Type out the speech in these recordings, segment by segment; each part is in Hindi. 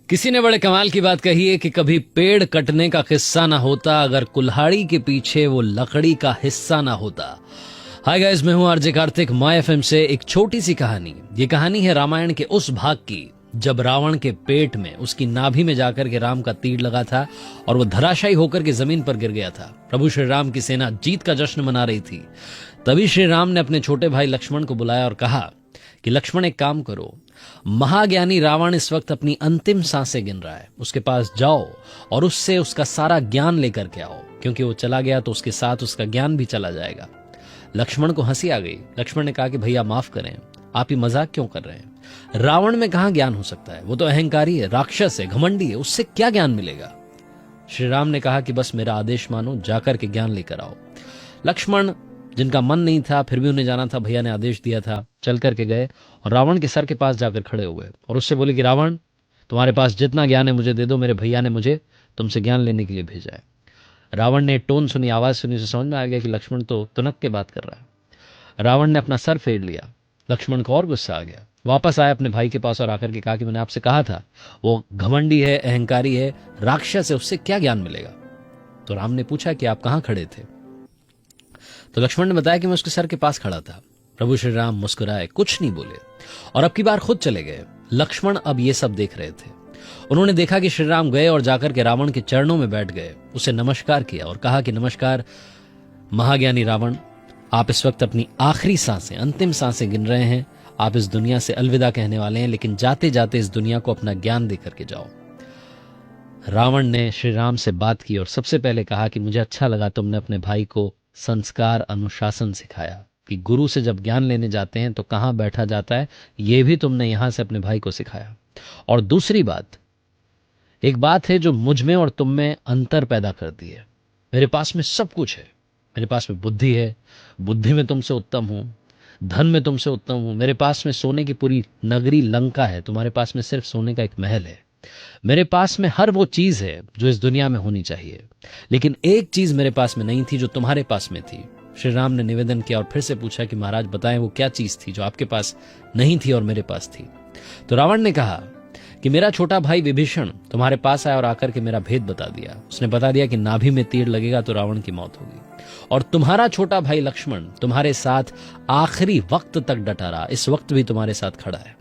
किसी ने बड़े कमाल की बात कही है कि कभी पेड़ कटने का किस्सा ना होता अगर कुल्हाड़ी के पीछे वो लकड़ी का हिस्सा ना होता। हाय गाइस, मैं हूं आरजे कार्तिक, माय एफएम से एक छोटी सी कहानी। ये कहानी है रामायण के उस भाग की जब रावण के पेट में, उसकी नाभि में जाकर के राम का तीर लगा था और वो धराशायी होकर के जमीन पर गिर गया था। प्रभु श्री राम की सेना जीत का जश्न मना रही थी। तभी श्री राम ने अपने छोटे भाई लक्ष्मण को बुलाया और कहा कि लक्ष्मण, एक काम करो, महाज्ञानी रावण इस वक्त अपनी अंतिम सांसें गिन रहा है, उसके पास जाओ और उससे उसका सारा ज्ञान लेकर के आओ, क्योंकि वो चला गया तो उसके साथ उसका ज्ञान भी चला जाएगा। लक्ष्मण को हंसी आ गई। लक्ष्मण ने कहा कि भैया माफ करें, आप ही मजाक क्यों कर रहे हैं? रावण में कहां ज्ञान हो सकता है? वो तो अहंकारी है, राक्षस है, घमंडी है, उससे क्या ज्ञान मिलेगा? श्री राम ने कहा कि बस मेरा आदेश मानो, जाकर के ज्ञान लेकर आओ। लक्ष्मण, जिनका मन नहीं था फिर भी उन्हें जाना था, भैया ने आदेश दिया था, चल करके गए और रावण के सर के पास जाकर खड़े हुए और उससे बोले कि रावण, तुम्हारे पास जितना ज्ञान है मुझे दे दो, मेरे भैया ने मुझे तुमसे ज्ञान लेने के लिए भेजा है। रावण ने टोन सुनी, आवाज सुनी, से समझ में आ गया कि लक्ष्मण तो तुनक के बात कर रहा है। रावण ने अपना सर फेर लिया। लक्ष्मण को और गुस्सा आ गया, वापस आया अपने भाई के पास और आकर के कहा कि मैंने आपसे कहा था, वो घमंडी है, अहंकारी है, राक्षस है, उससे क्या ज्ञान मिलेगा? तो राम ने पूछा कि आप कहां खड़े थे? तो लक्ष्मण ने बताया कि मैं उसके सर के पास खड़ा था। प्रभु श्री राम मुस्कुराए, कुछ नहीं बोले और अब की बार खुद चले गए। लक्ष्मण अब ये सब देख रहे थे। उन्होंने देखा कि श्री राम गए और जाकर के रावण के चरणों में बैठ गए, उसे नमस्कार किया और कहा कि नमस्कार महाज्ञानी रावण, आप इस वक्त अपनी आखिरी सांसें, अंतिम सांसें गिन रहे हैं। आप इस दुनिया से अलविदा कहने वाले हैं, लेकिन जाते जाते इस दुनिया को अपना ज्ञान देकर के जाओ। रावण ने श्री राम से बात की और सबसे पहले कहा कि मुझे अच्छा लगा तुमने अपने भाई को संस्कार, अनुशासन सिखाया कि गुरु से जब ज्ञान लेने जाते हैं तो कहाँ बैठा जाता है, ये भी तुमने यहां से अपने भाई को सिखाया। और दूसरी बात, एक बात है जो मुझ में और तुम में अंतर पैदा करती है। मेरे पास में सब कुछ है, मेरे पास में बुद्धि है, बुद्धि में तुमसे उत्तम हूं, धन में तुमसे उत्तम हूं, मेरे पास में सोने की पूरी नगरी लंका है, तुम्हारे पास में सिर्फ सोने का एक महल है। मेरे पास में हर वो चीज है जो इस दुनिया में होनी चाहिए, लेकिन एक चीज मेरे पास में नहीं थी जो तुम्हारे पास में थी। श्री राम ने निवेदन किया और फिर से पूछा कि महाराज बताएं वो क्या चीज थी जो आपके पास नहीं थी और मेरे पास थी। तो रावण ने कहा कि मेरा छोटा भाई विभीषण तुम्हारे पास आया और आकर के मेरा भेद बता दिया। उसने बता दिया कि नाभि में तीर लगेगा तो रावण की मौत होगी, और तुम्हारा छोटा भाई लक्ष्मण तुम्हारे साथ आखिरी वक्त तक डटा रहा, इस वक्त भी तुम्हारे साथ खड़ा है।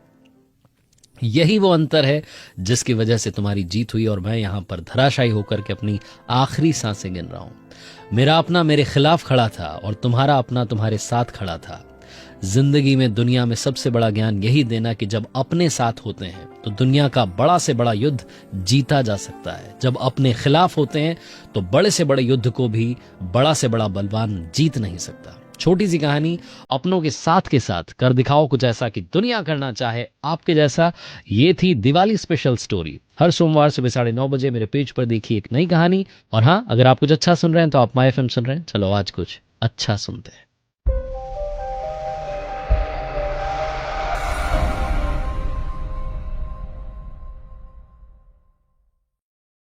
यही वो अंतर है जिसकी वजह से तुम्हारी जीत हुई और मैं यहां पर धराशायी होकर के अपनी आखिरी सांसें गिन रहा हूं। मेरा अपना मेरे खिलाफ खड़ा था और तुम्हारा अपना तुम्हारे साथ खड़ा था। जिंदगी में, दुनिया में सबसे बड़ा ज्ञान यही देना कि जब अपने साथ होते हैं तो दुनिया का बड़ा से बड़ा युद्ध जीता जा सकता है, जब अपने खिलाफ होते हैं तो बड़े से बड़े युद्ध को भी बड़ा से बड़ा बलवान जीत नहीं सकता। छोटी सी कहानी, अपनों के साथ कर दिखाओ कुछ ऐसा कि दुनिया करना चाहे आपके जैसा। ये थी दिवाली स्पेशल स्टोरी। हर सोमवार सुबह 9:30 बजे मेरे पेज पर देखिए एक नई कहानी। और हाँ, अगर आप कुछ अच्छा सुन रहे हैं तो आप माय एफएम सुन रहे हैं। चलो आज कुछ अच्छा सुनते हैं।